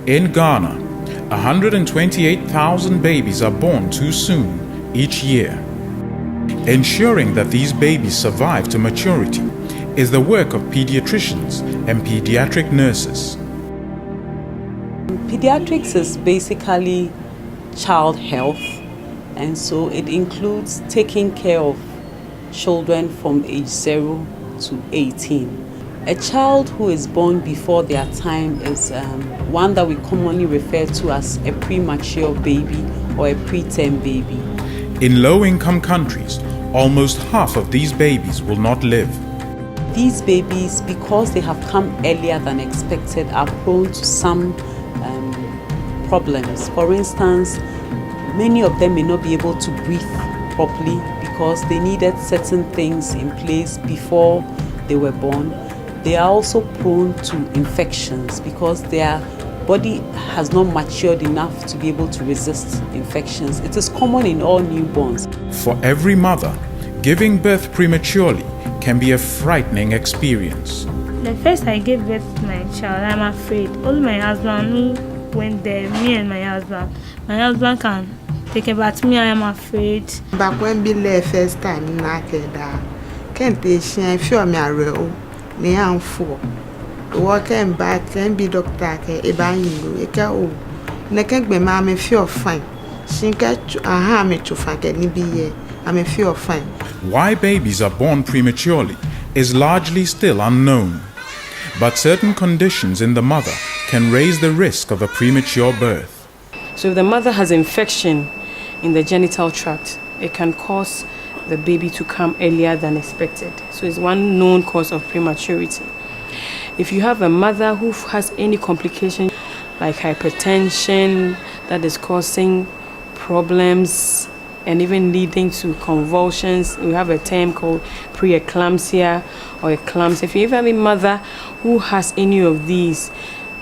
In Ghana, 128,000 babies are born too soon each year. Ensuring that these babies survive to maturity is the work of pediatricians and pediatric nurses. Pediatrics is basically child health, and so it includes taking care of children from age 0 to 18. A child who is born before their time is one that we commonly refer to as a premature baby or a preterm baby. In low-income countries, almost half of these babies will not live. These babies, because they have come earlier than expected, are prone to some problems. For instance, many of them may not be able to breathe properly because they needed certain things in place before they were born. They are also prone to infections because their body has not matured enough to be able to resist infections. It is common in all newborns. For every mother, giving birth prematurely can be a frightening experience. The first I gave birth to my child, I'm afraid. Only my husband who went there, me and my husband. My husband can take care, but me, I am afraid. Back when Billy first time, can't they feel me a real? Me am for walking back can be doctor a buying a cow. Naked be mammy feel fine. She get a hammer to forget me be ye. I'm a feel fine. Why babies are born prematurely is largely still unknown, but certain conditions in the mother can raise the risk of a premature birth. So if the mother has infection in the genital tract, it can cause the baby to come earlier than expected. So it's one known cause of prematurity. If you have a mother who has any complication like hypertension that is causing problems and even leading to convulsions, we have a term called preeclampsia or eclampsia. If you have a mother who has any of these,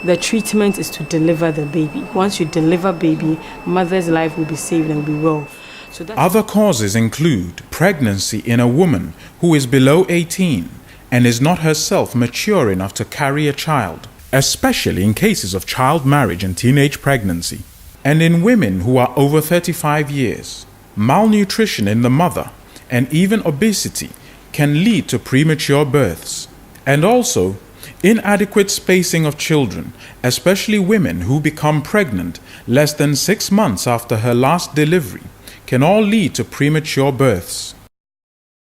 the treatment is to deliver the baby. Once you deliver baby, mother's life will be saved and will be well. So other causes include pregnancy in a woman who is below 18 and is not herself mature enough to carry a child, especially in cases of child marriage and teenage pregnancy, and in women who are over 35 years. Malnutrition in the mother and even obesity can lead to premature births, and also inadequate spacing of children, especially women who become pregnant less than 6 months after her last delivery, can all lead to premature births.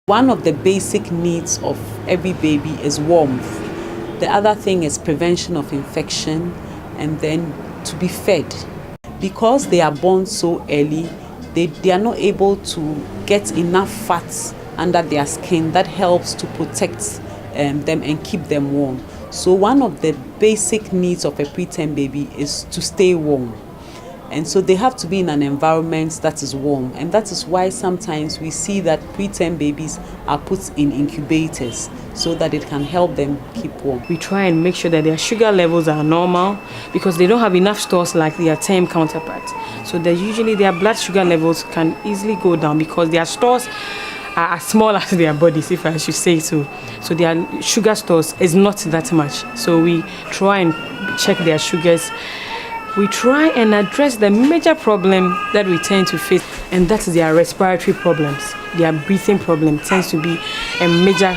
One of the basic needs of every baby is warmth. The other thing is prevention of infection and then to be fed. Because they are born so early, they are not able to get enough fats under their skin that helps to protect them and keep them warm. So one of the basic needs of a preterm baby is to stay warm. And so they have to be in an environment that is warm. And that is why sometimes we see that preterm babies are put in incubators so that it can help them keep warm. We try and make sure that their sugar levels are normal because they don't have enough stores like their term counterparts. So usually their blood sugar levels can easily go down because their stores are as small as their bodies, if I should say so. So their sugar stores is not that much. So we try and check their sugars. We try and address the major problem that we tend to face, and that is their respiratory problems. Their breathing problem tends to be a major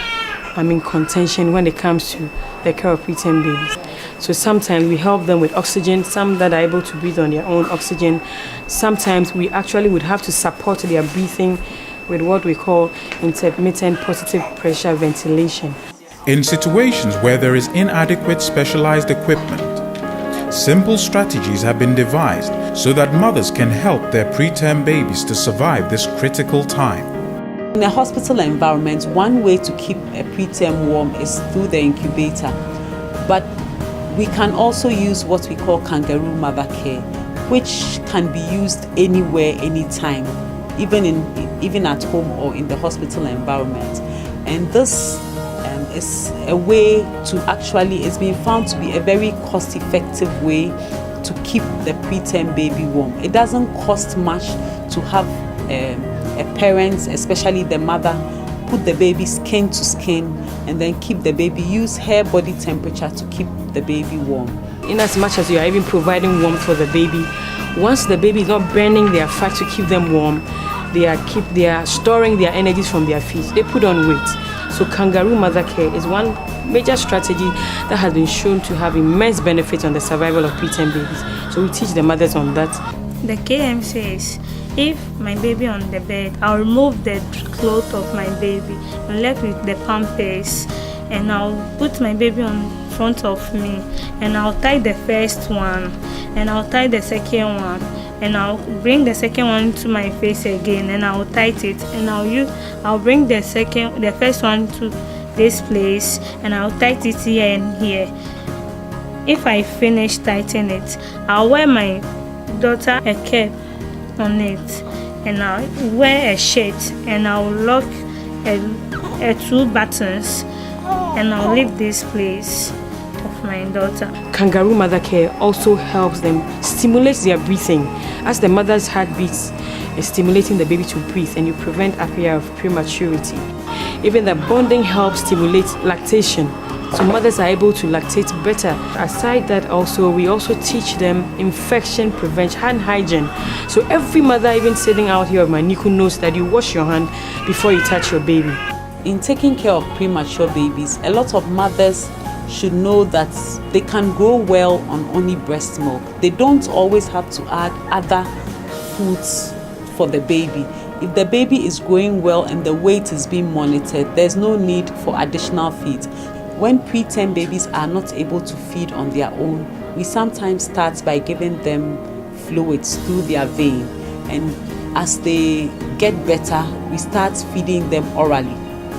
contention when it comes to the care of preterm babies. So sometimes we help them with oxygen, some that are able to breathe on their own oxygen. Sometimes we actually would have to support their breathing with what we call intermittent positive pressure ventilation. In situations where there is inadequate specialized equipment, simple strategies have been devised so that mothers can help their preterm babies to survive this critical time. In a hospital environment, one way to keep a preterm warm is through the incubator. But we can also use what we call Kangaroo Mother Care, which can be used anywhere, anytime, even at home or in the hospital environment. And this is a way to actually, it's been found to be a very cost-effective way to keep the preterm baby warm. It doesn't cost much to have a parent, especially the mother, put the baby skin to skin and then keep the baby, use her body temperature to keep the baby warm. in as much as you are even providing warmth for the baby. Once the baby is not burning their fat to keep them warm, they are storing their energies from their feet. They put on weight. So Kangaroo Mother Care is one major strategy that has been shown to have immense benefits on the survival of preterm babies. So we teach the mothers on that. The KMC is, if my baby on the bed, I'll remove the clothes of my baby and left with the pampers, and I'll put my baby on front of me, and I'll tie the first one, and I'll tie the second one, and I'll bring the second one to my face again, and I'll tight it, and I'll bring the first one to this place, and I'll tight it here and here. If I finish tightening it, I'll wear my daughter a cap on it, and I'll wear a shirt, and I'll lock a 2 buttons, and I'll leave this place of my daughter. Kangaroo Mother Care also helps them stimulate their breathing. As the mother's heartbeat is stimulating the baby to breathe, and you prevent appearance of prematurity. Even the bonding helps stimulate lactation, so mothers are able to lactate better. Aside that, we also teach them infection prevention, hand hygiene. So every mother, even sitting out here of my NICU, knows that you wash your hand before you touch your baby. In taking care of premature babies, a lot of mothers should know that they can grow well on only breast milk. They don't always have to add other foods for the baby. If the baby is growing well and the weight is being monitored, there's no need for additional feeds. When preterm babies are not able to feed on their own, we sometimes start by giving them fluids through their vein. And as they get better, we start feeding them orally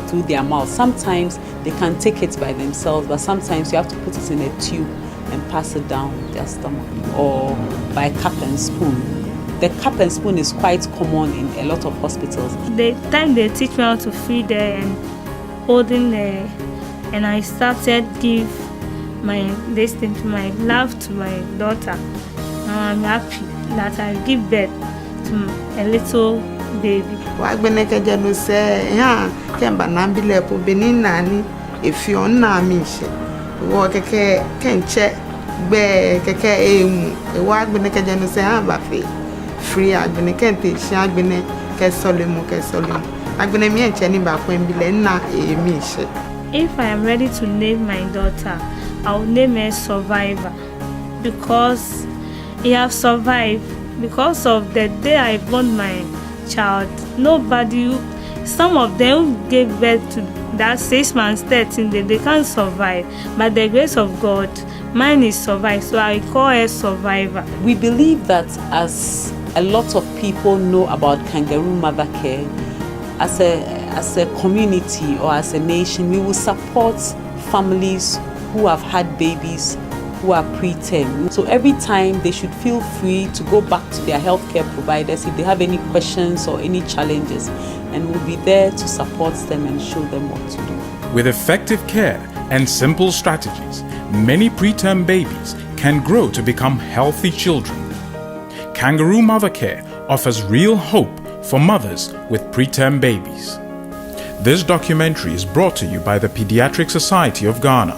through their mouth. Sometimes they can take it by themselves, but sometimes you have to put it in a tube and pass it down their stomach, or by cup and spoon. The cup and spoon is quite common in a lot of hospitals. The time they teach me how to feed her and holding her, and I started give this thing to my love to my daughter. Now I'm happy that I give birth to a little baby. Wagbeneke jenu se ya kemba nambile po benin nani if you na mi she. Wo keke kenche be keke emu. Wagbeneke jenu se ha ba fe. Free agbeneke nte shi agbene ke solemu. Agbene mi enche ni ba kwembile na mi she. If I am ready to name my daughter, I'll name her Survivor, because he have survived. Because of the day I born my child, some of them gave birth to that 6 months, 13 days, they can't survive. But the grace of God, mine is survived, so I call her Survivor. We believe that as a lot of people know about Kangaroo Mother Care, as a community or as a nation, we will support families who have had babies who are preterm. So every time they should feel free to go back to their healthcare providers if they have any questions or any challenges, and we'll be there to support them and show them what to do. With effective care and simple strategies, many preterm babies can grow to become healthy children. Kangaroo Mother Care offers real hope for mothers with preterm babies. This documentary is brought to you by the Paediatric Society of Ghana.